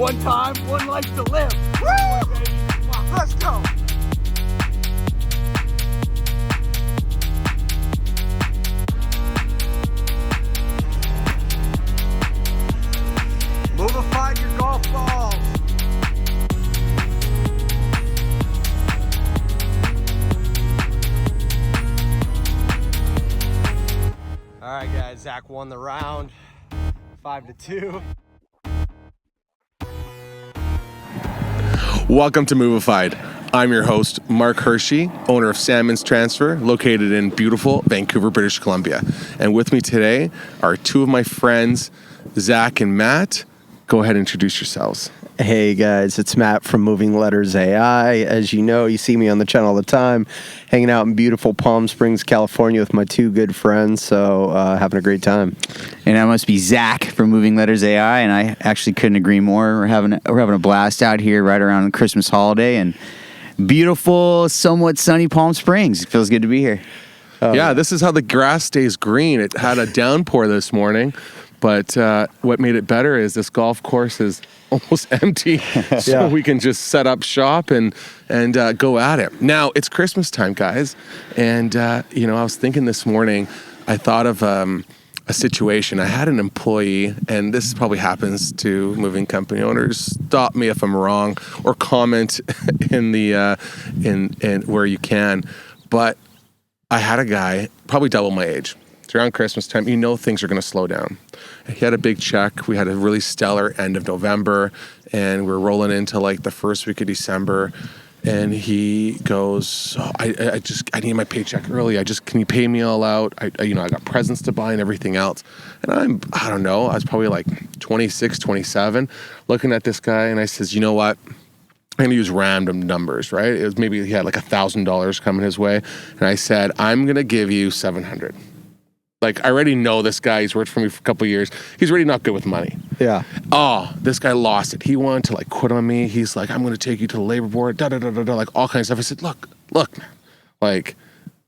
One time, one life to live. Woo! Let's go. Movified your golf balls. All right, guys. Zach won the round, 5-2. Welcome to Movified. I'm your host, Mark Hershey, owner of Salmon's Transfer, located in beautiful Vancouver, British Columbia. And with me today are two of my friends, Zack and Matt. Go ahead and introduce yourselves. Hey guys, it's Matt from Movingletters.ai. As you know, you see me on the channel all the time, hanging out in beautiful Palm Springs, California with my two good friends, so having a great time. And I must be Zack from Movingletters.ai, and I actually couldn't agree more. We're having a blast out here right around the Christmas holiday, and beautiful, somewhat sunny Palm Springs. It feels good to be here. Yeah, this is how the grass stays green. It had a downpour this morning, but what made it better is this golf course is almost empty, so we can just set up shop and go at it. Now, it's Christmas time, guys, and I was thinking this morning, I thought of a situation. I had an employee, and this probably happens to moving company owners. Stop me if I'm wrong, or comment in the in where you can. But I had a guy, probably double my age. It's around Christmas time. You know things are going to slow down. He had a big check. We had a really stellar end of November, and we're rolling into like the first week of December. And he goes, I need my paycheck early. Can you pay me all out? I got presents to buy and everything else. And I don't know, I was probably like 26, 27, looking at this guy, and I says, you know what? I'm going to use random numbers, right? It was maybe he had like $1,000 coming his way. And I said, I'm going to give you $700. Like, I already know this guy. He's worked for me for a couple of years. He's already not good with money. Yeah. Oh, this guy lost it. He wanted to, like, quit on me. He's like, I'm going to take you to the labor board, da-da-da-da-da, like, all kinds of stuff. I said, look, man. Like,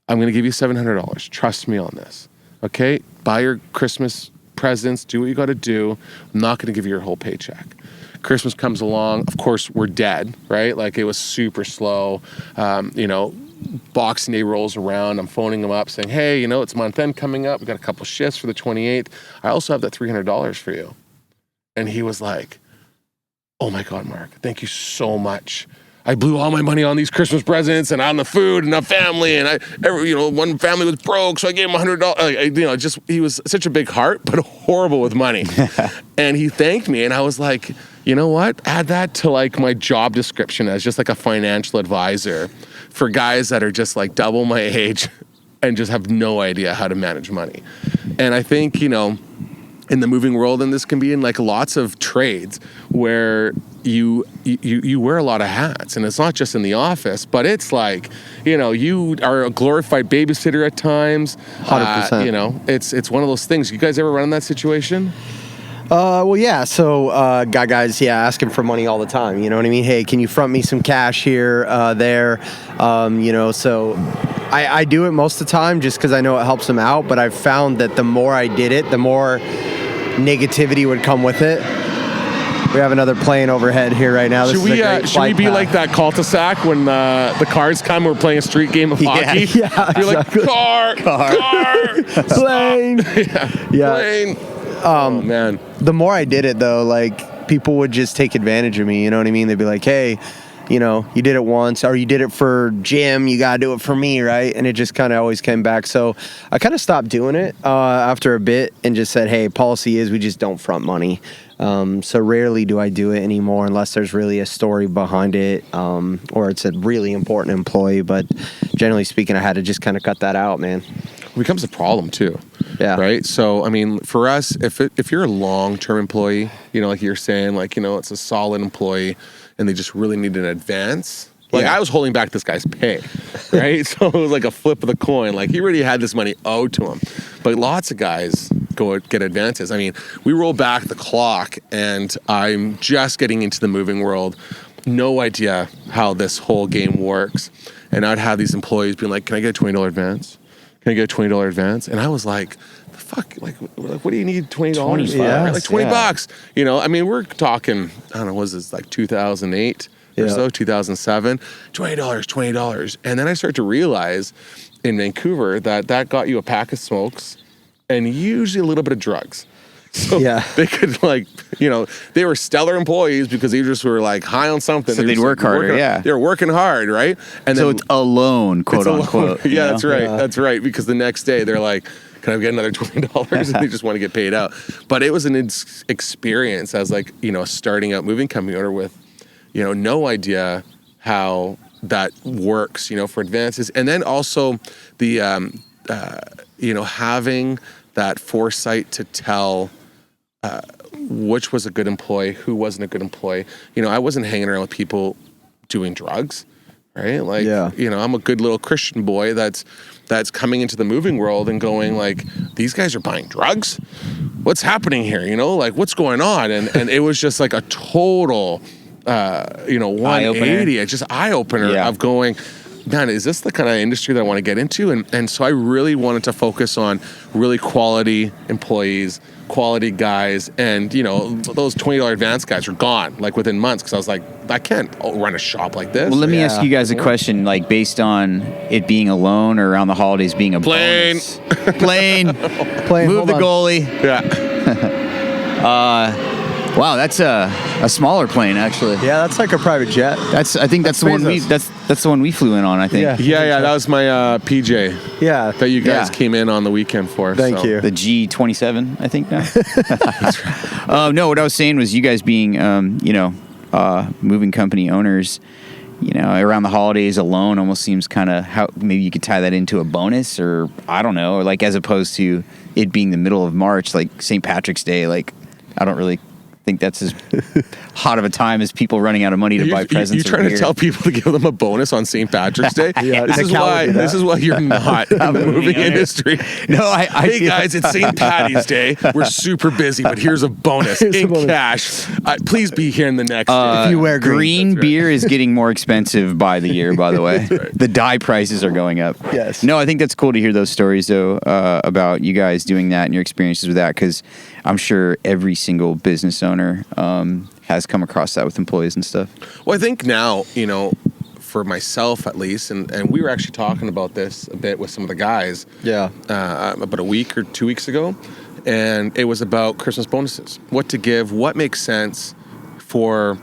I'm going to give you $700. Trust me on this, okay? Buy your Christmas presents. Do what you got to do. I'm not going to give you your whole paycheck. Christmas comes along. Of course, we're dead, right? Like, it was super slow. Boxing Day rolls around. I'm phoning him up saying, hey, it's month end coming up. We've got a couple shifts for the 28th. I also have that $300 for you. And he was like, oh my God, Mark, thank you so much. I blew all my money on these Christmas presents and on the food and the family. And one family was broke, so I gave him $100. He was such a big heart, but horrible with money. And he thanked me. And I was like, you know what? Add that to like my job description as just like a financial advisor for guys that are just like double my age and just have no idea how to manage money. And I think, in the moving world, and this can be in like lots of trades where you wear a lot of hats, and it's not just in the office, but it's like, you are a glorified babysitter at times. 100%. It's one of those things. You guys ever run in that situation? Well, yeah. So, got guys, asking for money all the time. You know what I mean? Hey, can you front me some cash here, there? So I do it most of the time just because I know it helps them out. But I've found that the more I did it, the more negativity would come with it. We have another plane overhead here right now. Should we be like that cul-de-sac when the cars come? We're playing a street game of hockey. Yeah, you're like, car, plane, plane. Oh man. The more I did it though, like people would just take advantage of me. You know what I mean? They'd be like, hey, you did it once, or you did it for Jim, you gotta do it for me, right? And it just kind of always came back. So I kind of stopped doing it after a bit and just said, hey, policy is we just don't front money. So rarely do I do it anymore unless there's really a story behind it, or it's a really important employee. But generally speaking, I had to just kind of cut that out, man. It becomes a problem too. Yeah. Right. So, I mean, for us, if you're a long-term employee, like you're saying, like, it's a solid employee and they just really need an advance. Like, I was holding back this guy's pay, right? So it was like a flip of the coin. Like, he already had this money owed to him. But lots of guys go get advances. I mean, we roll back the clock and I'm just getting into the moving world. No idea how this whole game works. And I'd have these employees being like, can I get a $20 advance? can I get a $20 advance? And I was like, the fuck, like what do you need $20 for? Yeah. Like $20, you know, I mean, we're talking, I don't know, was this like 2008 or so, 2007, $20. And then I start to realize in Vancouver that got you a pack of smokes and usually a little bit of drugs. So they could, like, you know, they were stellar employees because they just were like high on something. So they'd work harder, They were working hard, right? And so then it's alone, quote unquote. Yeah, that's right. That's right. Because the next day they're like, can I get another $20? And they just want to get paid out. But it was an experience as, like, you know, a starting out moving company owner with, you know, no idea how that works, you know, for advances. And then also the, you know, having that foresight to tell which was a good employee, who wasn't a good employee. You know, I wasn't hanging around with people doing drugs, right? Like, you know, I'm a good little Christian boy that's coming into the moving world and going like, these guys are buying drugs? What's happening here? You know, like, what's going on? And it was just like a total, you know, 180. It's just eye-opener of going, man, is this the kind of industry that I want to get into? And so I really wanted to focus on really quality employees, quality guys, and, you know, those $20 advance guys are gone, like, within months, because I was like, I can't run a shop like this. Well, let me ask you guys a question, like, based on it being a loan or around the holidays being a bonus. Plane. Move the goalie. Wow, that's a smaller plane, actually. Yeah, that's like a private jet. I think that's the one that's the one we flew in on, I think. Yeah, that was my PJ. Yeah. That you guys came in on the weekend for. Thank you. The G27, I think now. That's right. No, what I was saying was, you guys being, you know, moving company owners, you know, around the holidays alone almost seems kind of how maybe you could tie that into a bonus, or I don't know, or like, as opposed to it being the middle of March, like St. Patrick's Day, like, I don't really think that's as hot of a time as people running out of money to buy presents. You're trying to tell people to give them a bonus on St. Patrick's Day? This is why you're not in the moving industry. No, hey guys, it's St. Patty's Day. We're super busy, but here's a bonus in cash. Please be here in the next day. If you wear green beer is getting more expensive by the year, by the way. The dye prices are going up. Yes. No, I think that's cool to hear those stories, though, about you guys doing that and your experiences with that, because I'm sure every single business owner has come across that with employees and stuff. Well, I think now, you know, for myself at least, and we were actually talking about this a bit with some of the guys about a week or 2 weeks ago, and it was about Christmas bonuses. What to give, what makes sense for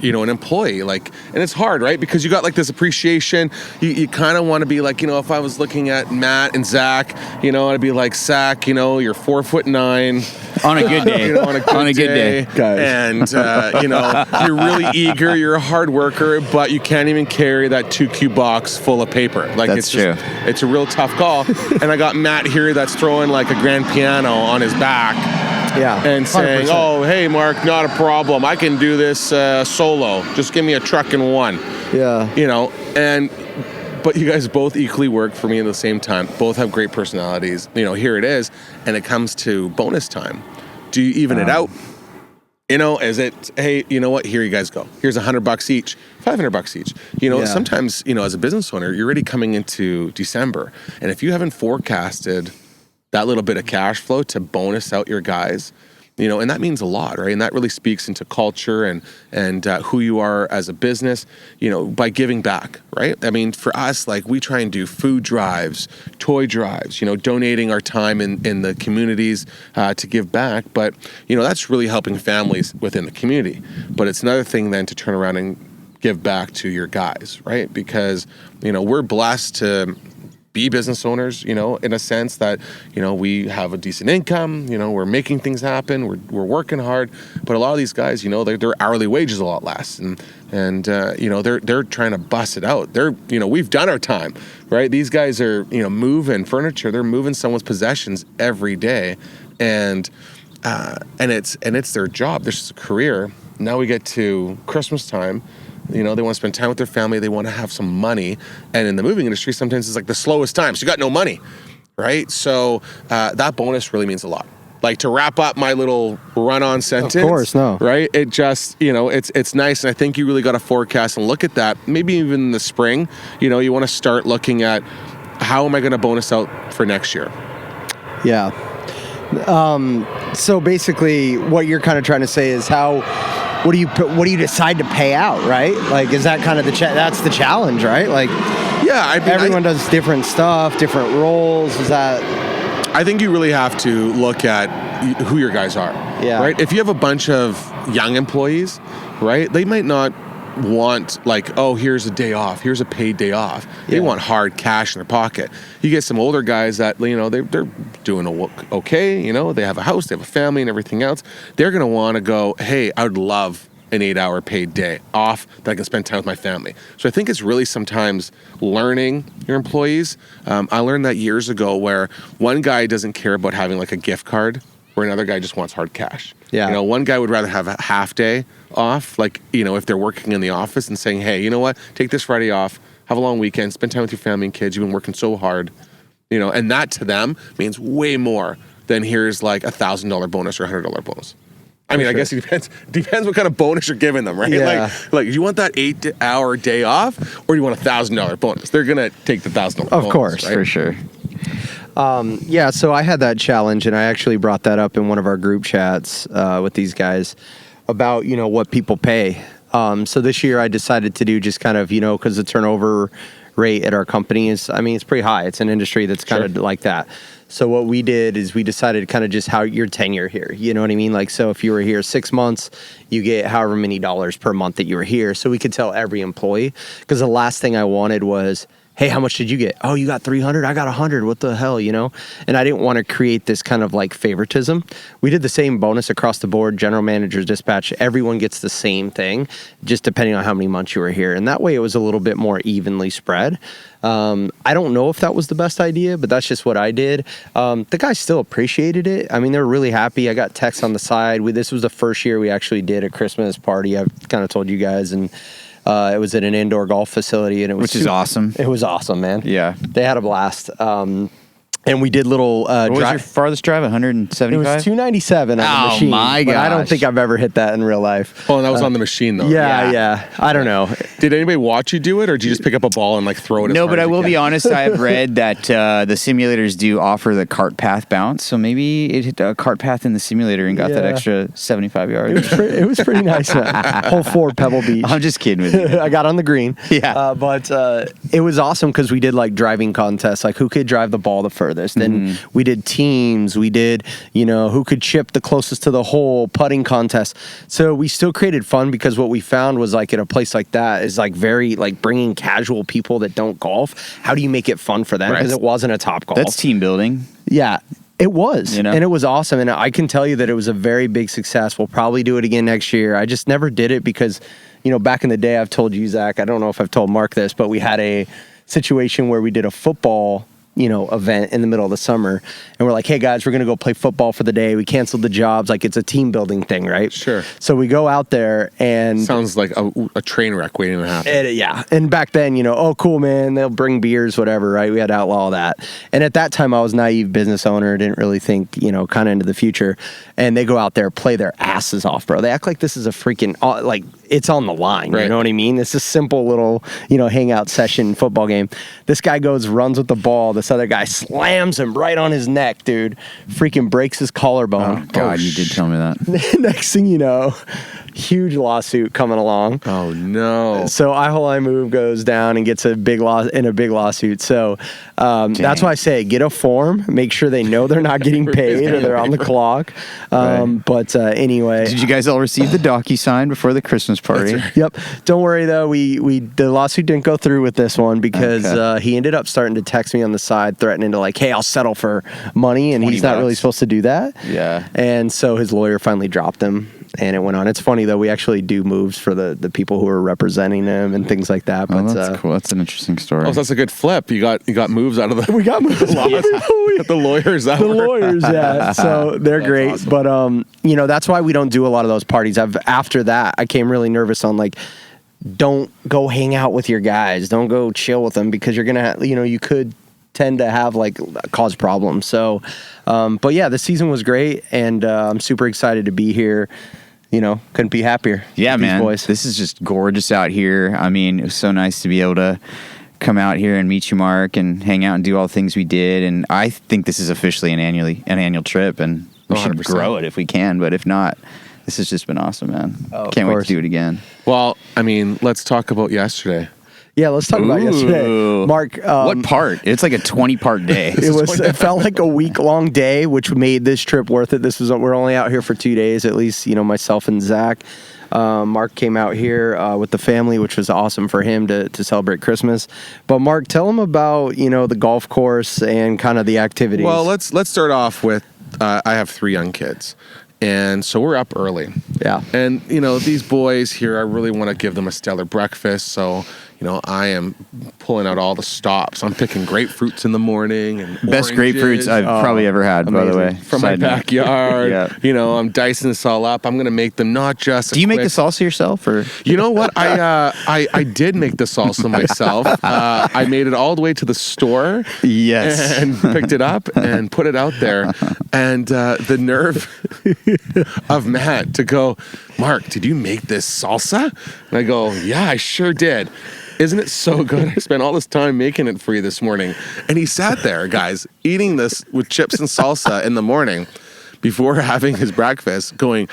you know, an employee, like, and it's hard, right? Because you got like this appreciation. You kind of want to be like, you know, if I was looking at Matt and Zach, you know, I'd be like, Zach, you know, you're 4'9" on a good day, you know, on a good day, guys. And you know, you're really eager, you're a hard worker, but you can't even carry that 2Q box full of paper. Like, that's true. It's a real tough call. And I got Matt here that's throwing like a grand piano on his back. And saying, 100%. Oh, hey, Mark, not a problem. I can do this solo. Just give me a truck and one. You know, but you guys both equally work for me at the same time. Both have great personalities. You know, here it is. And it comes to bonus time. Do you even it out? You know, is it, hey, you know what? Here you guys go. Here's $100 each, $500 each. You know, sometimes, you know, as a business owner, you're already coming into December. And if you haven't forecasted that little bit of cash flow to bonus out your guys, you know, and that means a lot, right? And that really speaks into culture and who you are as a business, you know, by giving back, right? I mean, for us, like, we try and do food drives, toy drives, you know, donating our time in the communities to give back. But, you know, that's really helping families within the community. But it's another thing then to turn around and give back to your guys, right? Because, you know, we're blessed to be business owners, you know, in a sense that, you know, we have a decent income, you know, we're making things happen, we're working hard, but a lot of these guys, you know, their hourly wage is a lot less, and you know, they're trying to bust it out. They're, you know, we've done our time, right? These guys are, you know, moving furniture, they're moving someone's possessions every day, and it's their job. This is a career. Now we get to Christmas time. You know, they want to spend time with their family. They want to have some money. And in the moving industry, sometimes it's like the slowest time. So you got no money, right? So that bonus really means a lot. Like, to wrap up my little run-on sentence. Of course, no. Right? It just, you know, it's nice. And I think you really got to forecast and look at that. Maybe even in the spring, you know, you want to start looking at how am I going to bonus out for next year? Yeah. So basically, what you're kind of trying to say is what do you decide to pay out, right? Like, is that kind of that's the challenge, right? Like, yeah, I mean, everyone does different stuff, different roles. Is that? I think you really have to look at who your guys are. Yeah. Right. If you have a bunch of young employees, right, they might not want like, oh, here's a day off, here's a paid day off. They want hard cash in their pocket. You get some older guys that, you know, they're doing okay, you know, they have a house, they have a family and everything else. They're going to want to go, hey, I would love an 8-hour paid day off that I can spend time with my family. So I think it's really sometimes learning your employees. I learned that years ago where one guy doesn't care about having like a gift card where another guy just wants hard cash. Yeah. You know, one guy would rather have a half day off, like, you know, if they're working in the office and saying, hey, you know what, take this Friday off, have a long weekend, spend time with your family and kids, you've been working so hard, you know, and that to them means way more than here's like $1,000 bonus or $100 bonus. I mean, I guess it depends what kind of bonus you're giving them, right? Yeah. Like, do you want that 8-hour day off or do you want $1,000 bonus? They're going to take the $1,000 bonus. Of course, right? For sure. Yeah, so I had that challenge, and I actually brought that up in one of our group chats with these guys about, you know, what people pay. So this year I decided to do just kind of, you know, because the turnover rate at our company is, I mean, it's pretty high. It's an industry that's kind of like that. So what we did is we decided kind of just how your tenure here, you know what I mean? Like, so if you were here 6 months, you get however many dollars per month that you were here. So we could tell every employee, because the last thing I wanted was, hey, how much did you get? Oh, you got 300? I got 100. What the hell, you know? And I didn't want to create this kind of like favoritism. We did the same bonus across the board, general managers, dispatch. Everyone gets the same thing, just depending on how many months you were here. And that way it was a little bit more evenly spread. I don't know if that was the best idea, but that's just what I did. The guys still appreciated it. I mean, they were really happy. I got texts on the side. This was the first year we actually did a Christmas party. I've kind of told you guys, and it was at an indoor golf facility, and it was Which is awesome. It was awesome, man. Yeah. They had a blast. And we did little What was your farthest drive? 175? It was 297 on the machine. My but I don't gosh. think I've ever hit that in real life. Oh, and that was on the machine though. Yeah. I don't know. Did anybody watch you do it, or did you just pick up a ball and like throw it? No, but I will be honest. I have read that the simulators do offer the cart path bounce, so maybe it hit a cart path in the simulator and got that extra 75 yards. It was pretty nice, man. Hole 4, Pebble Beach. I'm just kidding with you. I got on the green. Yeah. But it was awesome because we did like driving contests, like who could drive the ball the furthest. And we did teams. We did, you know, who could chip the closest to the hole, putting contests. So we still created fun because what we found was like at a place like that is like very like bringing casual people that don't golf. How do you make it fun for them? Because it wasn't a top golf. That's team building. Yeah. It was, you know? And it was awesome. And I can tell you that it was a very big success. We'll probably do it again next year. I just never did it because, you know, back in the day, I've told you, Zach, I don't know if I've told Mark this, but we had a situation where we did a football, you know, event in the middle of the summer. And we're like, hey guys, we're going to go play football for the day. We canceled the jobs. Like it's a team building thing, right? Sure. So we go out there and sounds like a train wreck waiting to happen. Yeah. And back then, you know, oh, cool, man. They'll bring beers, whatever, right? We had to outlaw that. And at that time, I was naive business owner. Didn't really think, you know, kind of into the future. And they go out there, play their asses off, bro. They act like this is a freaking, like, it's on the line. Right. You know what I mean? It's a simple little, you know, hangout session football game. This guy goes, runs with the ball. This other guy slams him right on his neck, dude. Freaking breaks his collarbone. Oh, God, you did tell me that. Next thing you know, huge lawsuit coming along. Oh no! So iHaul iMove goes down and gets a big lawsuit. So that's why I say get a form. Make sure they know they're not getting paid or they're on the clock. But anyway, did you guys all receive the DocuSign before the Christmas party? Right. Yep. Don't worry though. The lawsuit didn't go through with this one because he ended up starting to text me on the side, threatening to like, hey, I'll settle for money, and he's not really supposed to do that. Yeah. And so his lawyer finally dropped him. And it went on. It's funny though. We actually do moves for the people who are representing him and things like that. But that's cool. That's an interesting story. Oh, so that's a good flip. You got moves out of the. We got moves. The lawyers. The lawyers, yeah. So they're great. Awesome. But you know, that's why we don't do a lot of those parties. After that, I came really nervous on like, don't go hang out with your guys. Don't go chill with them because you're gonna, you know, you could tend to have like cause problems. So, but yeah, the season was great, and I'm super excited to be here. You know, couldn't be happier. Yeah, with man. these boys. This is just gorgeous out here. I mean, it was so nice to be able to come out here and meet you, Mark, and hang out and do all the things we did. And I think this is officially an annual trip, and we should 100%. grow it if we can. But if not, this has just been awesome, man. Can't wait to do it again. Well, I mean, let's talk about yesterday. Yeah, let's talk about yesterday. Mark, What part? It's like a 20 part day. It felt like a week-long day, which made this trip worth it. We're only out here for 2 days, at least, myself and Zach. Mark came out here with the family, which was awesome for him to celebrate Christmas. But Mark, tell him about, the golf course and kind of the activities. Well, let's start off with, I have 3 young kids. And so we're up early. Yeah. And, these boys here, I really want to give them a stellar breakfast. So, I am pulling out all the stops. I'm picking grapefruits in the morning. And Best oranges. grapefruits I've probably ever had, by the way. From my backyard. Yeah. I'm dicing this all up. I'm going to make them not just Do you make the salsa yourself? Or You know what? I did make the salsa myself. I made it all the way to the store. Yes. And picked it up and put it out there. And the nerve of Matt to go, Mark, did you make this salsa? And I go, yeah, I sure did. Isn't it so good? I spent all this time making it for you this morning. And he sat there, guys, eating this with chips and salsa in the morning before having his breakfast, going,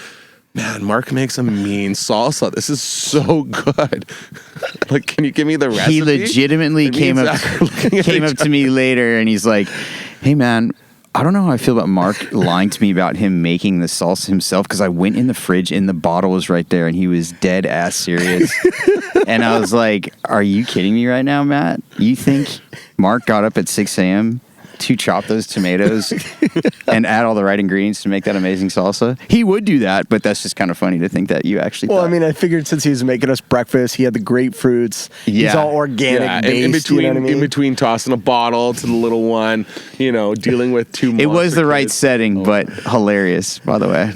man, Mark makes a mean salsa. This is so good. Like, can you give me the recipe? he legitimately came up to me later, and he's like, hey, man, I don't know how I feel about Mark lying to me about him making the salsa himself, because I went in the fridge and the bottle was right there and he was dead ass serious. And I was like, are you kidding me right now, Matt? You think Mark got up at 6 a.m. to chop those tomatoes and add all the right ingredients to make that amazing salsa? He would do that, but that's just kind of funny to think that you actually Well, thought. I mean, I figured since he was making us breakfast, he had the grapefruits. He's Yeah. all organic Yeah, based, in between, you know what I mean? in between tossing a bottle to the little one, dealing with 2 months. It was the right setting, but hilarious, by the way.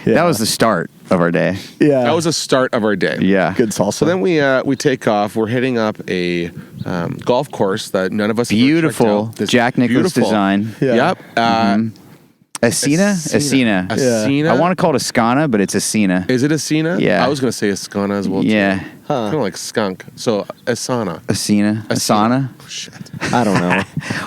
That was the start of our day. Yeah. That was a start of our day. Yeah. good salsa. So then we take off. We're hitting up a golf course that none of us Beautiful. have ever checked out. This Jack Nicklaus beautiful. design. Yeah. Yep. Ascena? Ascena. Ascena. I want to call it Ascana, but it's Ascena. Is it Ascena? Yeah. I was going to say Ascana as well. Yeah. Too. Kind of like skunk. So Asana. Ascena? Asana? Oh, shit. I don't know.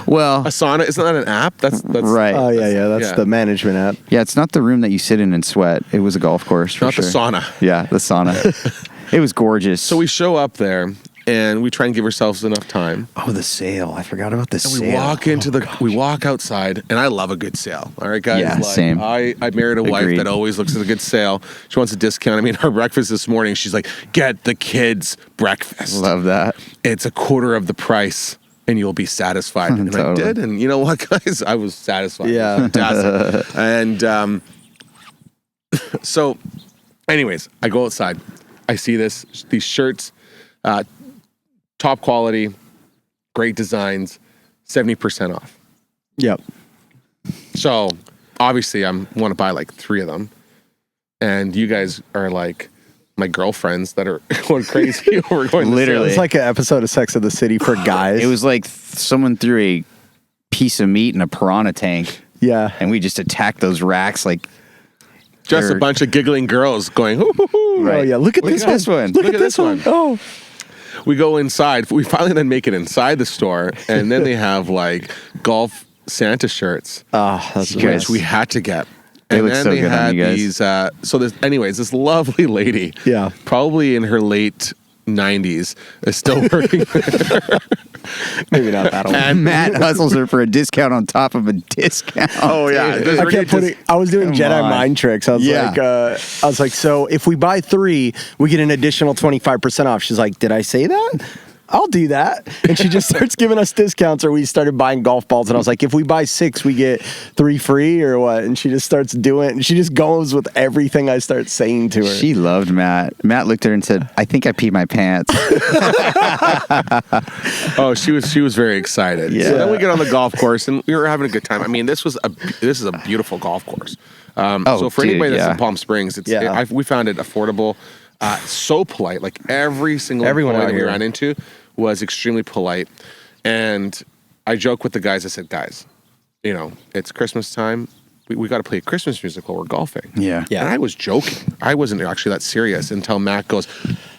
Well, Asana. Isn't that an app? That's right. Oh, yeah. That's yeah. the management app. Yeah, it's not the room that you sit in and sweat. It was a golf course, for Not sure. the sauna. Yeah, the sauna. It was gorgeous. So we show up there and we try and give ourselves enough time. Oh, the sail. I forgot about the And sail. we walk into we walk outside, and I love a good sail. All right, guys. Yeah, same. I married a wife Agreed. that always looks at a good sail. She wants a discount. I mean, our breakfast this morning, she's like, "Get the kids breakfast. Love that. It's a quarter of the price, and you'll be satisfied." And I Totally. did, and you know what, guys? I was satisfied. Yeah. It was fantastic. And so, anyways, I go outside. I see these shirts. Top quality, great designs, 70% off. Yep. So obviously I want to buy like 3 of them. And you guys are like my girlfriends that are going crazy over going to Literally. It's like an episode of Sex of the City for guys. It was like someone threw a piece of meat in a piranha tank, Yeah. and we just attacked those racks like just a they're- bunch of giggling girls going, "Hoo, hoo, hoo." Oh, yeah. Look at this one. Look at this one. Oh. We go inside. We finally then make it inside the store. And then they have like golf Santa shirts, Oh, that's Good. which we had to get. They And look then so they good on had you guys. these, this lovely lady, Yeah. probably in her late 90s, is still working there. Maybe not that one. And Matt hustles her for a discount on top of a discount. Oh, yeah. dude. There's I already kept putting. I was doing Come Jedi on. mind tricks. I was like, so if we buy 3, we get an additional 25% off. She's like, did I say that? I'll do that. And she just starts giving us discounts, or we started buying golf balls. And I was like, if we buy 6, we get 3 free or what? And she just starts doing it. And she just goes with everything I start saying to her. She loved Matt. Matt looked at her and said, I think I peed my pants. Oh, she was very excited. Yeah. So then we get on the golf course and we were having a good time. I mean, this is a beautiful golf course. So for dude, anybody that's yeah. in Palm Springs, Yeah. we found it affordable, so polite. Like every single Everyone employee out that we here. ran into was extremely polite. And I joke with the guys. I said, guys, it's Christmas time. We got to play a Christmas music while we're golfing. Yeah. Yeah. And I was joking. I wasn't actually that serious until Matt goes,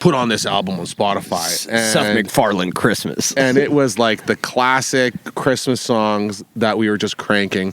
put on this album on Spotify. Seth MacFarlane Christmas. And it was like the classic Christmas songs that we were just cranking.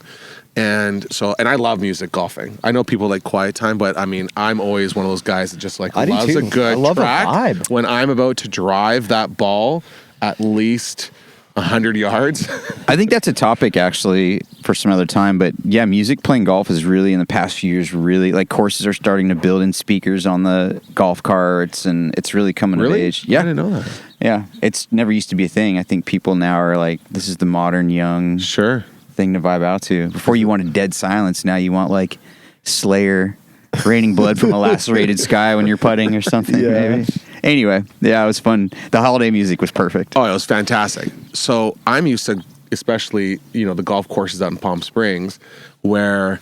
And I love music golfing. I know people like quiet time, but I mean, I'm always one of those guys that just like loves a good track. A vibe. When I'm about to drive that ball at least 100 yards. I think that's a topic actually for some other time, but yeah, music playing golf is really in the past few years really like courses are starting to build in speakers on the golf carts and it's really coming of age. Yeah. I didn't know that. Yeah. It's never used to be a thing. I think people now are like, this is the modern young thing to vibe out to. Before you wanted dead silence, now you want like Slayer, Raining Blood from a Lacerated Sky when you're putting or something maybe. Anyway, yeah, it was fun. The holiday music was perfect. Oh, it was fantastic. So I'm used to, especially, the golf courses out in Palm Springs where,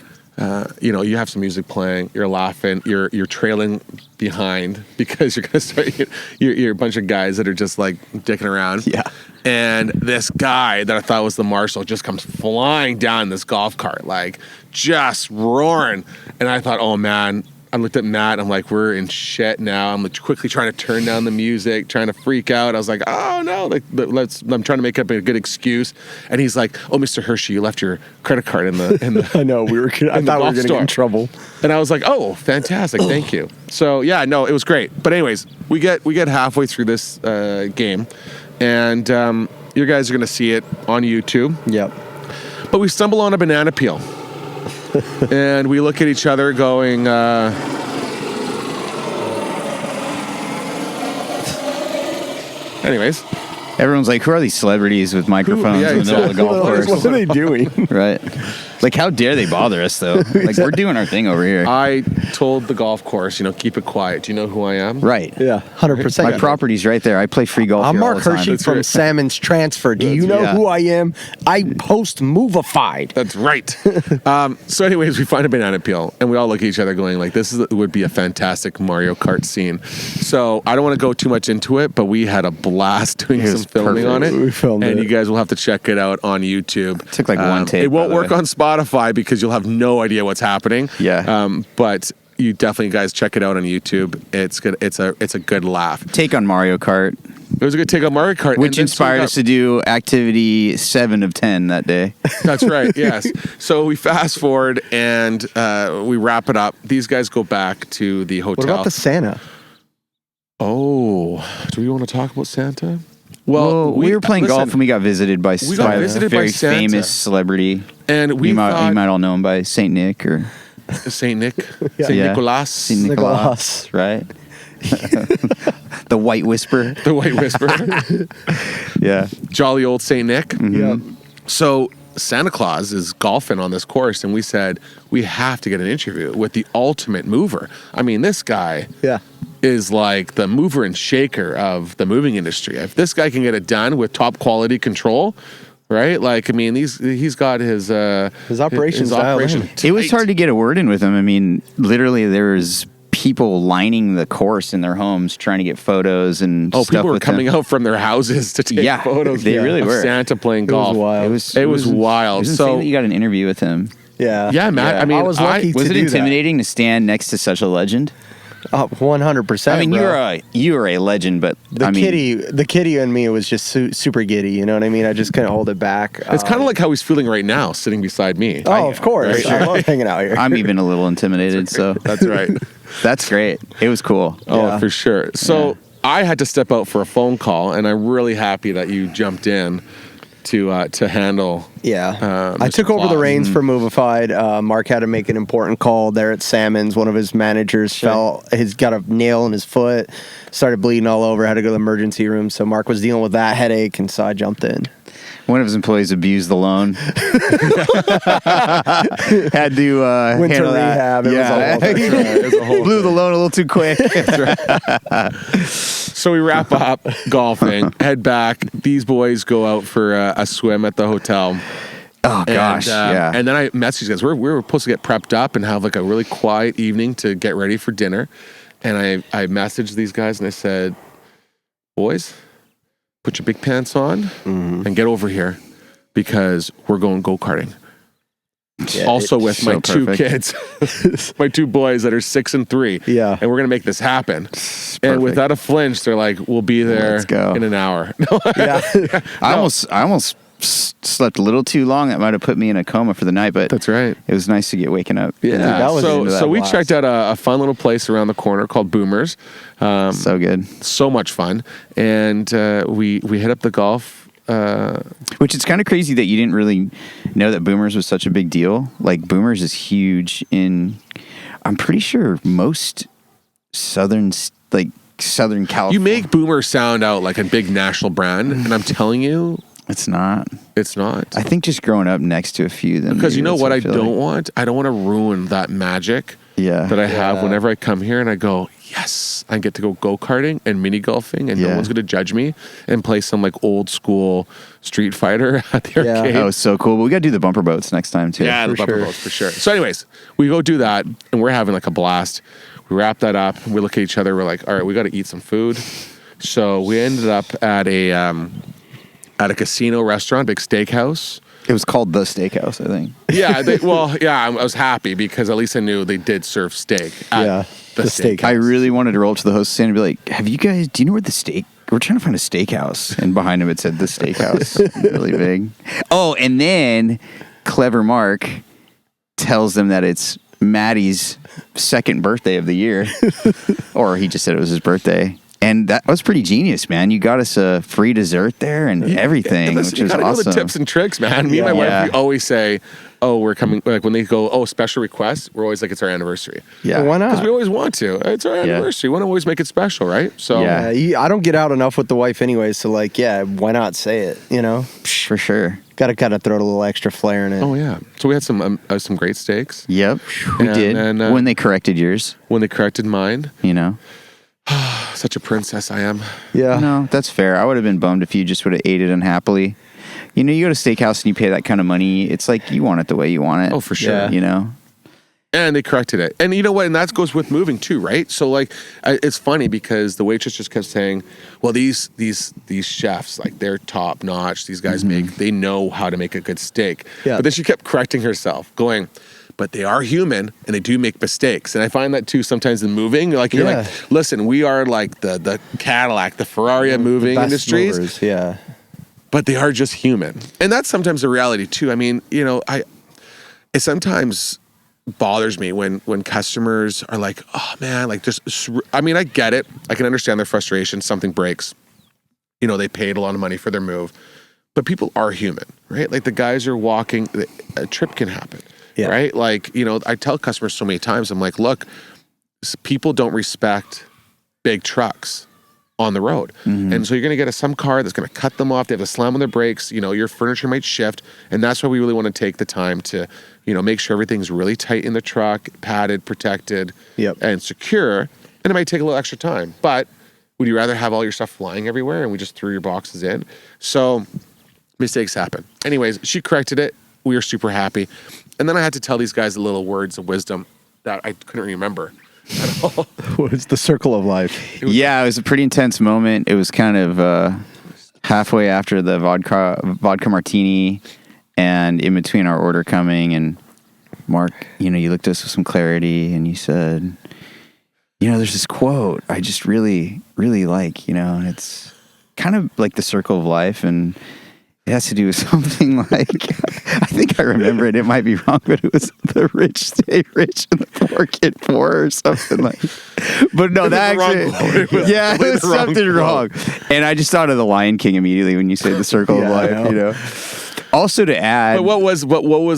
you have some music playing, you're laughing, you're trailing behind because you're going to start, you're a bunch of guys that are just like dicking around. Yeah. And this guy that I thought was the marshal just comes flying down this golf cart, like just roaring. And I thought, oh man, I looked at Matt. I'm like, we're in shit now. I'm like quickly trying to turn down the music, trying to freak out. I was like, oh no, I'm trying to make up a good excuse. And he's like, oh, Mr. Hershey, you left your credit card in the. I know I thought we were going to get in trouble. And I was like, oh, fantastic, thank you. So yeah, no, it was great. But anyways, we get halfway through this game, and you guys are going to see it on YouTube. Yep. But we stumble on a banana peel. And we look at each other going, anyways. Everyone's like, who are these celebrities with microphones in the middle of the golf course? What are they doing? Right. Like, how dare they bother us, though? Like, we're doing our thing over here. I told the golf course, keep it quiet. Do you know who I am? Right. Yeah, 100%. My property's right there. I play free golf I'm here Mark all the time. Hershey from Salmon's Transfer. Do you know who I am? I post Movified. That's right. So anyways, we find a banana peel, and we all look at each other going like, would be a fantastic Mario Kart scene. So I don't want to go too much into it, but we had a blast doing some filming on it. We filmed it. And you guys will have to check it out on YouTube. It took like one take. It won't work on Spotify because you'll have no idea what's happening. Yeah. But you definitely guys check it out on YouTube. It's good. It's a good laugh. Take on Mario Kart. It was a good take on Mario Kart, which inspired us to do activity 7 of 10 that day. That's right. Yes. So we fast forward and we wrap it up. These guys go back to the hotel. What about the Santa? Oh, do we want to talk about Santa? Well, we were playing golf and we got visited by a very Santa. famous celebrity. And you might all know him by Saint Nick or Saint Nick, Saint Nicholas. Saint Nicholas, right? The White Whisperer. The White Whisperer. Yeah. Jolly old Saint Nick. Mm-hmm. Yeah. So Santa Claus is golfing on this course, and we said we have to get an interview with the ultimate mover. I mean, this guy. Yeah. Is like the mover and shaker of the moving industry. If this guy can get it done with top quality control, right? Like, I mean, he's got his operations operation. It was hard to get a word in with him. I mean, literally, there's people lining the course in their homes trying to get photos and stuff. People were coming out from their houses to take photos. They really were. Santa playing golf. It was wild. It was insane that you got an interview with him. Yeah. Yeah, Matt. Yeah. I mean, I was lucky was to it do intimidating to stand next to such a legend? 100%. I mean, you were a legend, but the kitty in me was just super giddy. You know what I mean? I just couldn't hold it back. It's kind of like how he's feeling right now, sitting beside me. Oh, of course. Right? I love hanging out here. I'm even a little intimidated. So that's right. That's great. It was cool. Oh, for sure. So I had to step out for a phone call, and I'm really happy that you jumped in to handle. Yeah, I took over the reins for Movified. Mark had to make an important call there at Salmon's. One of his managers he's got a nail in his foot, started bleeding all over, had to go to the emergency room. So Mark was dealing with that headache, and so I jumped in. One of his employees abused the loan. Had to went handle to rehab. that. It was a whole blew the loan a little too quick. So we wrap up golfing, head back. These boys go out for a swim at the hotel. Oh gosh, And then I messaged you guys. We were supposed to get prepped up and have like a really quiet evening to get ready for dinner. And I messaged these guys and I said, boys, put your big pants on and get over here because we're going go-karting. also with my so two perfect. kids, my two boys that are 6 and 3. Yeah. And we're going to make this happen. And perfect. without a flinch, they're like, we'll be there Let's go. in an hour. Yeah. I almost slept a little too long. That might have put me in a coma for the night, but That's right. it was nice to get waken up. Yeah. that was into that So we blast. checked out a fun little place around the corner called Boomers. So good. So much fun. And we hit up the golf. Which it's kind of crazy that you didn't really know that Boomers was such a big deal. Like Boomers is huge in, I'm pretty sure most Southern California. You make Boomer sound out like a big national brand. And I'm telling you, It's not. it's not. I think just growing up next to a few. Then Because maybe you know that's what I feel don't like. want? I don't want to ruin that magic Yeah. that I have Yeah. whenever I come here and I go, yes, I get to go go-karting and mini golfing and no Yeah. one's going to judge me and play some like old school Street Fighter at the Yeah. arcade. That was so cool. But we got to do the bumper boats next time too. Yeah, the For bumper sure. boats for sure. So anyways, we go do that and we're having like a blast. We wrap that up. We look at each other. We're like, all right, we got to eat some food. So we ended up at a casino restaurant, big steakhouse. It was called The Steakhouse, I think. Yeah, I was happy because at least I knew they did serve steak at Yeah, the the steakhouse. I really wanted to roll up to the host stand and be like, do you know where the steak? We're trying to find a steakhouse. And behind him it said The Steakhouse. Really big. Oh, and then Clever Mark tells them that it's Maddie's second birthday of the year. Or he just said it was his birthday. And that was pretty genius, man. You got us a free dessert there and everything, Listen, which you is gotta know awesome. the tips and tricks, man. Me and my Yeah. wife, we always say, "Oh, we're coming." Like when they go, "Oh, special request," we're always like, "It's our anniversary." Yeah. Why Because not? we always want to. It's our anniversary. We want to always make it special, right? So Yeah. I don't get out enough with the wife anyways, so like, yeah, why not say it? You know, For sure. gotta kind of throw a little extra flair in it. Oh yeah. So we had some great steaks Yep. We And did. then, when they corrected yours, when they corrected mine. you know. Such a princess I am. Yeah. No, that's fair. I would have been bummed if you just would have ate it unhappily. You know, you go to a steakhouse and you pay that kind of money. It's like you want it the way you want it. Oh, for sure. Yeah. You know? And they corrected it. And you know what? And that goes with moving too, right? So like, it's funny because the waitress just kept saying, "Well, these chefs, like they're top notch. These guys they know how to make a good steak." Yeah. But then she kept correcting herself, going, "But they are human and they do make mistakes." And I find that too sometimes in moving. Like you're Yeah. like, listen, we are like the Cadillac, the Ferrari of moving Best industries, movers, yeah. but they are just human. And that's sometimes a reality too. I mean, you know, it sometimes bothers me when customers are like, "Oh man, like just," I mean, I get it. I can understand their frustration. Something breaks. You know, they paid a lot of money for their move, but people are human, right? Like the guys are walking, a trip can happen, Yeah. right? Like, you know, I tell customers so many times, I'm like, look, people don't respect big trucks on the road. And so you're going to get some car that's going to cut them off. They have to slam on their brakes. You know, your furniture might shift. And that's why we really want to take the time to, you know, make sure everything's really tight in the truck, padded, protected, Yep. and secure. And it might take a little extra time. But would you rather have all your stuff flying everywhere and we just threw your boxes in? So mistakes happen. Anyways, she corrected it. We were super happy. And then I had to tell these guys the little words of wisdom that I couldn't remember at all. It's the circle of life. Yeah, it was a pretty intense moment. It was kind of halfway after the vodka martini and in between our order coming. And Mark, you know, you looked at us with some clarity and you said, you know, there's this quote I just really, really like, you know, and it's kind of like the circle of life. And it has to do with something like, I think I remember it. It might be wrong, but it was the rich stay rich and the poor get poor or something like. But no, that actually, yeah, it was something wrong. And I just thought of the Lion King immediately when you said the circle of Yeah, I life. You know. Also to add, But what was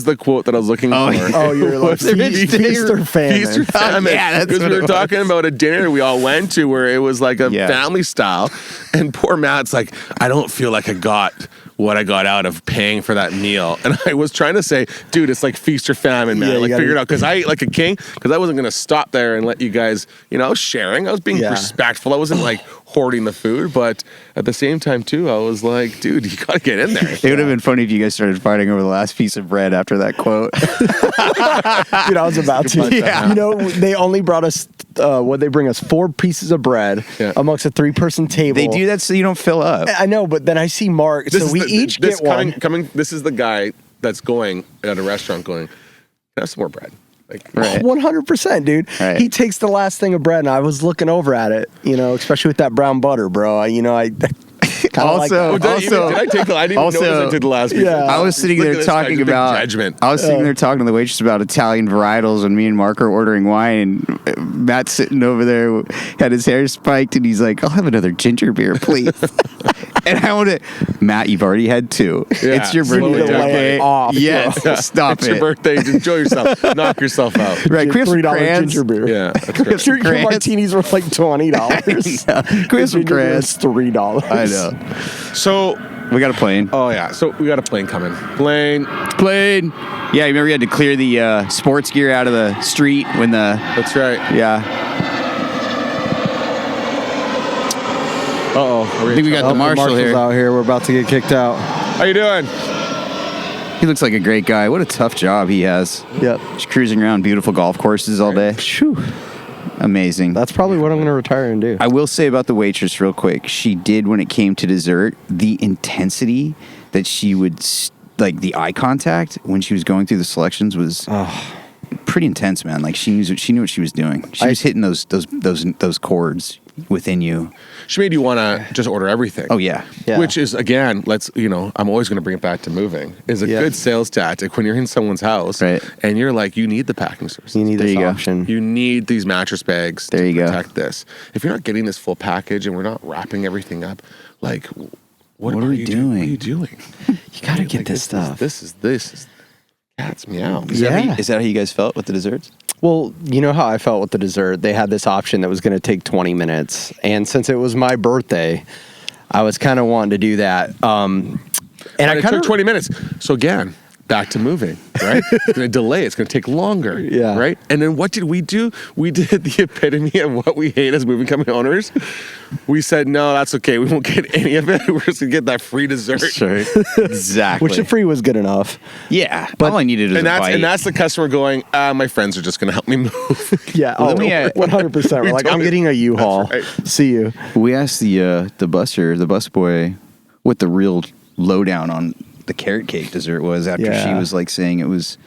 the quote that I was looking for? Oh, you're like, feast or famine. Feast or famine. yeah, that's because what we it were talking about a dinner we all went to where it was like a Yeah. family style, and poor Matt's like, I don't feel like I got what I got out of paying for that meal. And I was trying to say, dude, it's like feast or famine, man. Yeah, you like gotta- figure it out. Because I ate like a king, because I wasn't going to stop there and let you guys, you know, I was sharing. I was being Yeah. respectful. I wasn't like hoarding the food. But at the same time, too, I was like, dude, you got to get in there. it would have been funny if you guys started fighting over the last piece of bread after that quote. Dude, I was about to. Yeah. You know, they only brought us, they bring us 4 pieces of bread amongst a 3-person table. They do that so you don't fill up. I know, but then I see Mark. This So is we each get one. This is the guy that's going at a restaurant going, have some more bread? Like, Right. 100%, dude. Right. He takes the last thing of bread, and I was looking over at it, especially with that brown butter, bro. I kind of like Also- that. did I take the? I didn't even notice I did the last piece. Yeah. I was sitting Look at there this guy, talking just big about judgment. I was sitting there talking to the waitress about Italian varietals when me and Mark are ordering wine, and Matt's sitting over there, had his hair spiked, and he's like, "I'll have another ginger beer, please." And I want to, Matt, you've already had 2. Yeah, It's your slow birthday, it down. okay? Off. Yes, stop It's it. your birthday. Enjoy yourself. Knock yourself out. Right, can we have some $3 crayons? ginger beer. Yeah, that's great. Your crayons? martinis were like $20. Can we have some Ginger beer crayons? is $3. I know. So, We got a plane. oh yeah, so we got a plane coming. Plane. Plane. Yeah, you remember you had to clear the sports gear out of the street when the That's right. yeah. Uh-oh. I think we got the marshal Marshal's here. out here. We're about to get kicked out. How you doing? He looks like a great guy. What a tough job he has. Yep. Just cruising around beautiful golf courses all day. Phew. Amazing. That's probably what I'm going to retire and do. I will say about the waitress real quick. She did, when it came to dessert, the intensity that she would, like the eye contact when she was going through the selections was pretty intense, man. Like she knew what she was doing. She was hitting those chords within you. She made you want to just order everything. Oh yeah. Yeah. Which is, again, I'm always going to bring it back to moving, is a good sales tactic when you're in someone's house Right. and you're like, you need the packing services. You need There this you go. option. You need these mattress bags There to you go. protect this. If you're not getting this full package and we're not wrapping everything up, like, what are we doing? What are you doing? You got to get Like, this stuff. This is cat's meow. Is that Yeah. how you guys felt with the desserts? Well, you know how I felt with the dessert. They had this option that was going to take 20 minutes. And since it was my birthday, I was kind of wanting to do that. And I it kind took of 20 minutes. So again, back to moving, right? It's going to delay. It's going to take longer. Yeah. Right? And then what did we do? We did the epitome of what we hate as moving company owners. We said, no, that's okay. We won't get any of it. We're just going to get that free dessert. Sure. Exactly. which the free was good enough. Yeah. All I needed was And a bite. that's the customer going, my friends are just going to help me move. Yeah, Well, then we had- 100%. We're like, I'm getting a U-Haul. That's right. See you. We asked the busboy what the real lowdown on the carrot cake dessert was after Yeah. she was like saying it was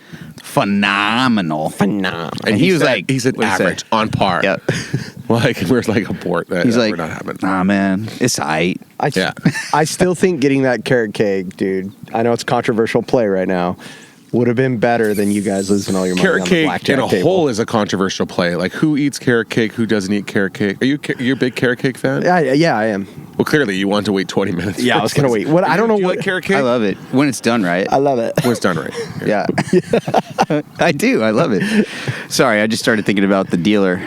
phenomenal. Phenomenal. And he was said, like- he said what'd he say? average, on par. Yep. Like, we're like, abort that. He's like, we're not having. nah, man, it's aight. Yeah. I still think getting that carrot cake, dude, I know it's a controversial play right now, would have been better than you guys losing all your money Carrot on the cake blackjack in a table. whole is a controversial play. Like, who eats carrot cake? Who doesn't eat carrot cake? Are you a big carrot cake fan? Yeah, I am. Well, clearly you want to wait 20 minutes. Yeah, I was gonna wait. What? I don't know Do you what. like carrot cake? I love it when it's done right. I love it. when it's done right. Yeah. I do. I love it. Sorry, I just started thinking about the dealer.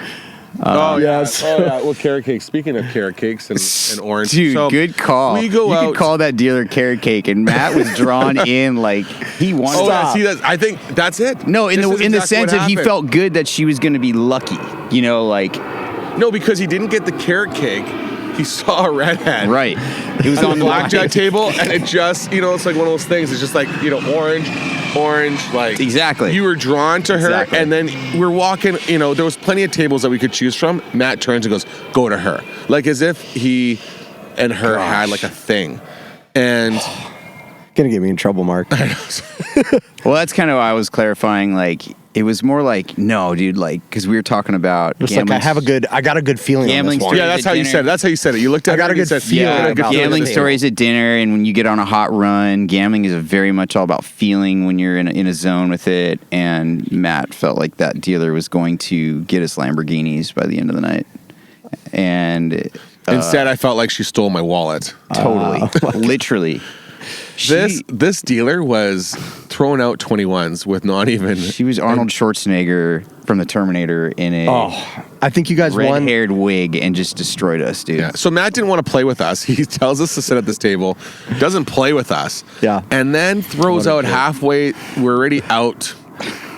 Oh yes. yeah. Oh yeah. Well, carrot cake. Speaking of carrot cakes and orange, Dude, so good call. We go you out. could call that dealer carrot cake, and Matt was drawn in like he wanted. Oh, yeah, Stop. see that? I think that's it. No, in This is the exactly sense what that he happened. felt good that she was going to be lucky. You know, like No, because he didn't get the carrot cake. He saw a redhead. right. It was On the line. blackjack table, and it just, it's like one of those things. It's just like, orange, like Exactly. You were drawn to her, Exactly. and then we're walking. There was plenty of tables that we could choose from. Matt turns and goes, "Go to her," like as if he and her had like a thing, and. Gonna get me in trouble, Mark. Well, that's kind of why I was clarifying. Like, it was more like, no, dude, like, because we were talking about Just like I got a good feeling on Gambling this one. story. Yeah, that's how you dinner. said it. That's how you said it. You looked at I got her a and you good said, feeling "Yeah, I got a good about feeling." gambling the stories at dinner, and when you get on a hot run, gambling is very much all about feeling when you're in a zone with it. And Matt felt like that dealer was going to get us Lamborghinis by the end of the night, and Instead, I felt like she stole my wallet. totally, literally, This dealer was throwing out 21s with not even. she was Arnold Schwarzenegger from the Terminator in a I think you guys won. red-haired wig and just destroyed us, dude. Yeah. So Matt didn't want to play with us. He tells us to sit at this table, doesn't play with us. Yeah. And then throws What a out kid. halfway. We're already out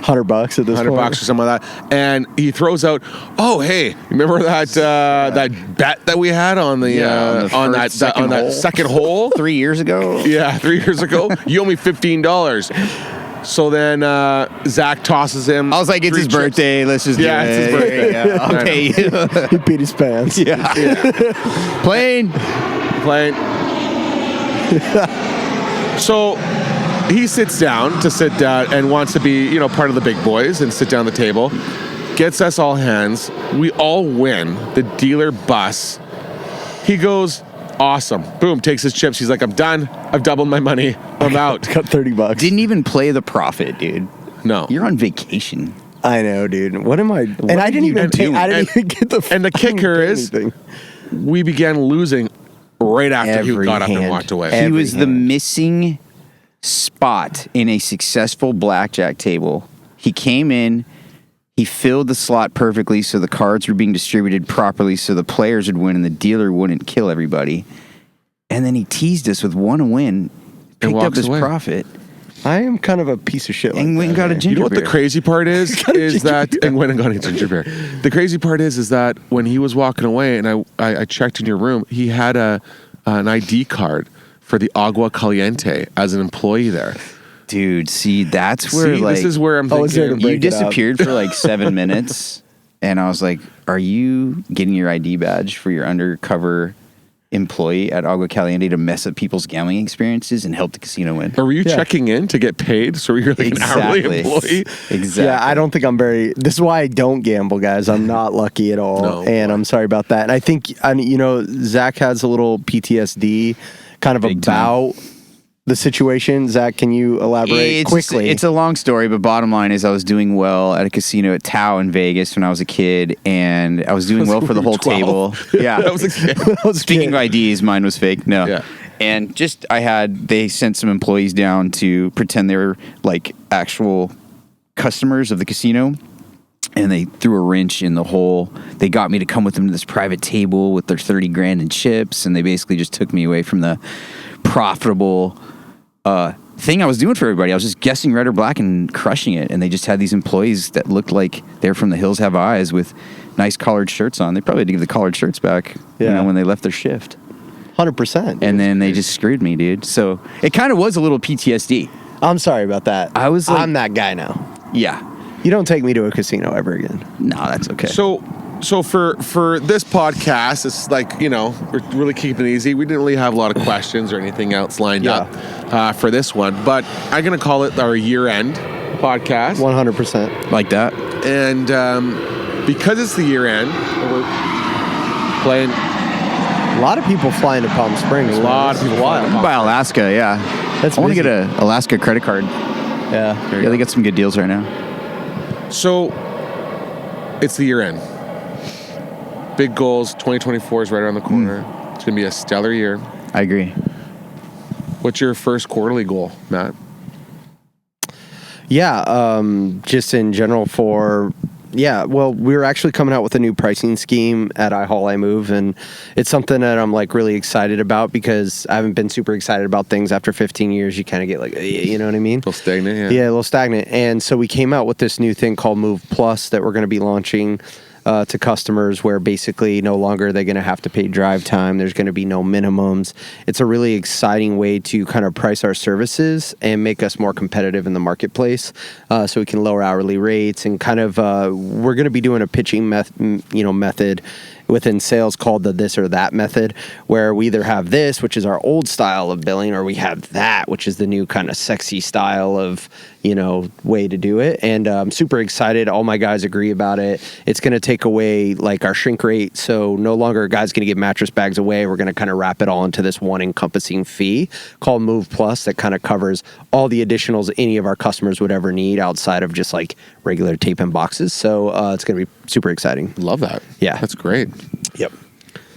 $100 at this $100 point. or something like that. And he throws out, "Oh, hey, remember that that bet that we had on the on that second hole 3 years ago. Yeah, 3 years ago. You owe me $15." So then Zach tosses him. I was like, it's his 3 chips. birthday. Let's just Yeah, do it's it. his birthday. Yeah, I'll pay you. He beat his pants. Plane. Playing. So he sits down and wants to be, part of the big boys and sit down at the table. Gets us all hands. We all win. The dealer busts. He goes, awesome. Boom, takes his chips. He's like, I'm done. I've doubled my money. I'm out. Got $30. Didn't even play the profit, dude. No. You're on vacation. I know, dude. What am I? And I didn't even get the. And the kicker is, we began losing right after he got up and walked away. He was the missing spot in a successful blackjack table. He came in, he filled the slot perfectly so the cards were being distributed properly so the players would win and the dealer wouldn't kill everybody. And then he teased us with one win, picked up his profit. I am kind of a piece of shit. And went and got a ginger beer. You know what the crazy part is? And went and got a ginger beer. The crazy part is that when he was walking away and I checked in your room, he had an ID card for the Agua Caliente as an employee there. Dude, see, that's where this is where I'm thinking. You disappeared for like 7 minutes, and I was like, are you getting your ID badge for your undercover employee at Agua Caliente to mess up people's gambling experiences and help the casino win? Or were you checking in to get paid so you're like an hourly employee? Exactly. Yeah, I don't think I'm very... This is why I don't gamble, guys. I'm not lucky at all, and I'm sorry about that. And I think, Zach has a little PTSD kind of about the situation. Zach, can you elaborate quickly? It's a long story, but bottom line is I was doing well at a casino at Tao in Vegas when I was a kid, and I was doing well for the whole 12. table. Yeah. That was a kid. Speaking of IDs, mine was fake. No. Yeah. And they sent some employees down to pretend they were like actual customers of the casino. And they threw a wrench in the hole. They got me to come with them to this private table with their 30 grand in chips. And they basically just took me away from the profitable thing I was doing for everybody. I was just guessing red or black and crushing it. And they just had these employees that looked like they're from the Hills Have Eyes with nice collared shirts on. They probably had to give the collared shirts back when they left their shift. 100%. And then they just screwed me, dude. So it kind of was a little PTSD. I'm sorry about that. I was like, I'm that guy now. Yeah. You don't take me to a casino ever again. No, that's okay. So for this podcast, it's like, we're really keeping it easy. We didn't really have a lot of questions or anything else lined up for this one, but I'm going to call it our year-end podcast. 100%. Like that. And because it's the year-end, we're playing... A lot of people flying to Palm Springs. A lot of people flying to Palm By Alaska, yeah. I want to get an Alaska credit card. Yeah. They got some good deals right now. So, it's the year end. Big goals. 2024 is right around the corner. It's going to be a stellar year. I agree. What's your first quarterly goal, Matt? Yeah, just in general we're actually coming out with a new pricing scheme at iHaul, iMove, and it's something that I'm like really excited about because I haven't been super excited about things after 15 years. You kind of get like, you know what I mean? A little stagnant, Yeah, a little stagnant. And so we came out with this new thing called Move Plus that we're going to be launching to customers, where basically no longer are they going to have to pay drive time. There's going to be no minimums. It's a really exciting way to kind of price our services and make us more competitive in the marketplace, so we can lower hourly rates and kind of we're going to be doing a pitching method within sales called the this or that method, where we either have this, which is our old style of billing, or we have that, which is the new kind of sexy style of, way to do it. And I'm super excited. All my guys agree about it. It's going to take away like our shrink rate. So no longer a guy's going to give mattress bags away. We're going to kind of wrap it all into this one encompassing fee called Move Plus that kind of covers all the additionals any of our customers would ever need outside of just like regular tape and boxes. So it's going to be super exciting. Love that. Yeah. That's great. Yep.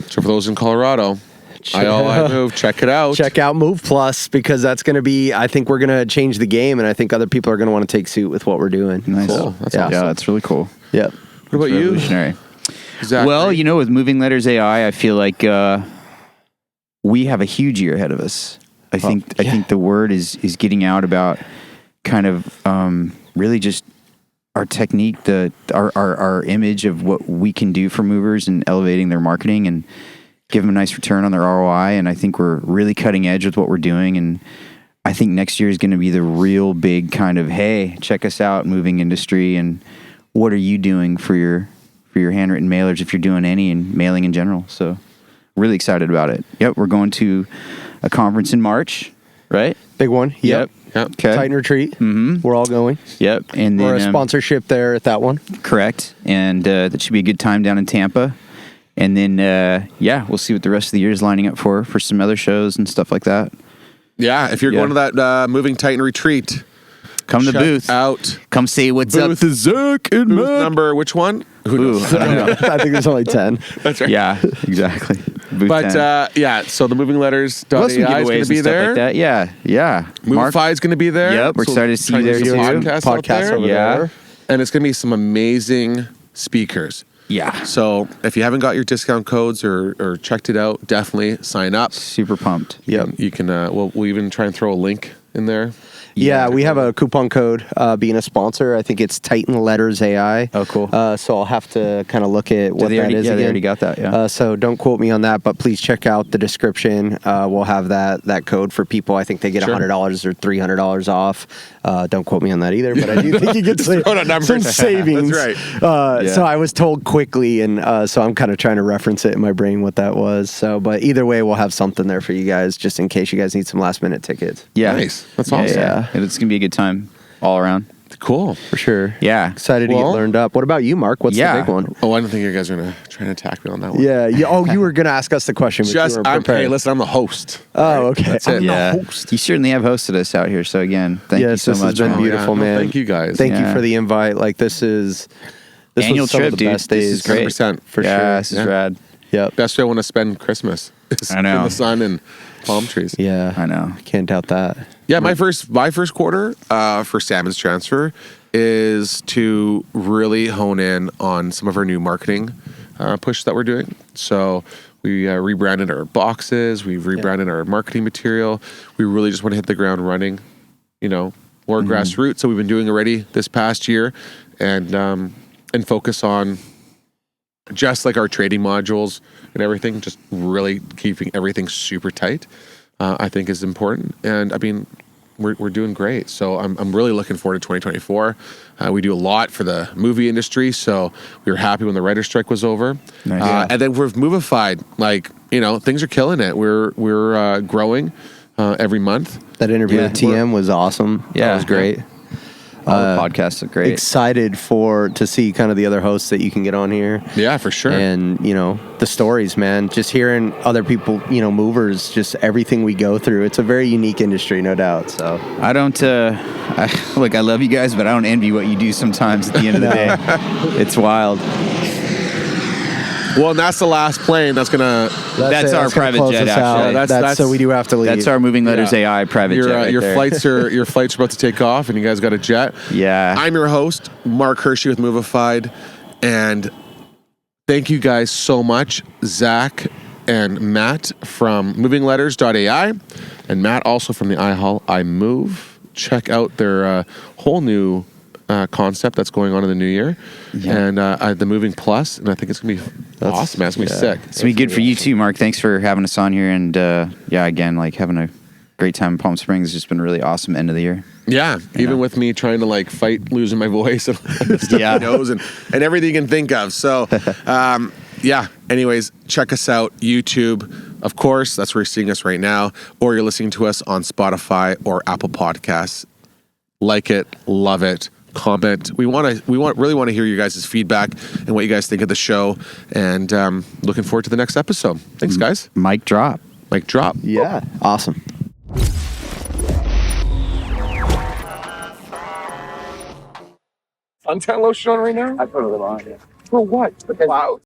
So for those in Colorado, iMove, check it out. Check out Move Plus, because that's going to be, I think we're going to change the game, and I think other people are going to want to take suit with what we're doing. Nice. Cool. That's awesome. Yeah, that's really cool. Yep. What about you? Revolutionary. Exactly. Well, with Movingletters.ai, I feel like we have a huge year ahead of us. I think the word is getting out about kind of really just our technique, our image of what we can do for movers and elevating their marketing and give them a nice return on their ROI. And I think we're really cutting edge with what we're doing. And I think next year is going to be the real big kind of, hey, check us out, moving industry, and what are you doing for your handwritten mailers, if you're doing any, and mailing in general. So really excited about it. Yep, we're going to a conference in March, right? Big one. Yep. Okay. Titan Retreat. We're all going. Yep. And then We're a sponsorship there at that one. correct. And that should be a good time down in Tampa. And then we'll see what the rest of the year is lining up for some other shows and stuff like that. Yeah, if you're going to that Moving Titan retreat, Come to the check booth. out Come say what's up to Zack and booth Matt. number. Which one? Who knows? I don't know. I think there's only 10. That's right. Yeah, exactly. Booth But 10. so the Movingletters.ai Plus is some going giveaways to be and stuff there. like that. Yeah. Mark, Movify is going to be there. Yep, we're excited to see you trying there do some too. podcasts out there. over there. And it's going to be some amazing speakers. yeah. So if you haven't got your discount codes or checked it out, definitely sign up. Super pumped. Yep. You can. We'll even try and throw a link in there. Yeah, we have a coupon code being a sponsor. I think it's Movingletters.ai. Oh, cool. So I'll have to kind of look at what that is Yeah, again. they already got that. Yeah. So don't quote me on that, but please check out the description. We'll have that code for people. I think they get Sure. $100 or $300 off. Don't quote me on that either, but I do think you get throw out numbers. some savings. That's right. So I was told quickly, and so I'm kind of trying to reference it in my brain what that was. So, but either way, we'll have something there for you guys, just in case you guys need some last minute tickets. Yeah. Nice. That's awesome. Yeah. And it's gonna be a good time all around. Cool. For sure. Yeah. Excited to get Well- learned up. What about you, Mark? What's the big one? Oh, I don't think you guys are going to try and attack me on that one. Yeah. Oh, you were going to ask us the question, but Just, you weren't prepared. hey, listen, I'm the host. Oh, okay. That's it. Yeah. host. You certainly have hosted us out here. So again, thank you Yes, so this much. has been man. beautiful, No, man. thank you guys. Thank you Yeah. for the invite. Like this Annual was some trip, of the dude. best This days. is great. 100%. For Yeah, sure. this is Yeah. rad. Yep. Best way I want to spend Christmas is I know. in the sun and palm trees. Yeah. I know. Can't doubt that. Yeah, my first quarter for Salmon's transfer is to really hone in on some of our new marketing push that we're doing. So we rebranded our boxes, we've rebranded our marketing material. We really just want to hit the ground running, more grassroots. So we've been doing already this past year, and focus on just like our trading modules and everything, just really keeping everything super tight. I think is important, and I mean, we're doing great. So I'm really looking forward to 2024. We do a lot for the movie industry, so we were happy when the writer's strike was over. Nice. And then we've Movified, things are killing it. We're growing every month. That interview Yeah. with TM was awesome. Yeah. That was great. All the podcasts are great. Excited to see kind of the other hosts that you can get on here. Yeah, for sure. And, the stories, man, just hearing other people, movers, just everything we go through. It's a very unique industry, no doubt. So I don't, I love you guys, but I don't envy what you do sometimes at the end of the day. It's wild. Well, and that's the last plane that's gonna. That's our gonna private close jet, us out. actually. That's- So we do have to leave. That's our Moving Letters AI private jet right Your there. flights are about to take off, and you guys got a jet. Yeah. I'm your host, Mark Hershey with Movified, and thank you guys so much, Zack and Matt from Movingletters.ai, and Matt also from the iHaul iMove. Check out their whole new concept that's going on in the new year, and the Moving Plus, and I think it's gonna be awesome, man. It's gonna be sick. It's gonna be good for you too, Mark. Thanks for having us on here, and again, having a great time in Palm Springs has just been a really awesome end of the year. Yeah, even with me trying to fight losing my voice and stuff nose and everything you can think of. So, anyways, check us out, YouTube. Of course, that's where you're seeing us right now, or you're listening to us on Spotify or Apple Podcasts. Like it, love it, comment. We really want to hear you guys' feedback and what you guys think of the show. And looking forward to the next episode. Thanks, guys. Mic drop. Mic drop. Yeah. Awesome. Suntan lotion on right now? I put a little on it. For what? The clouds.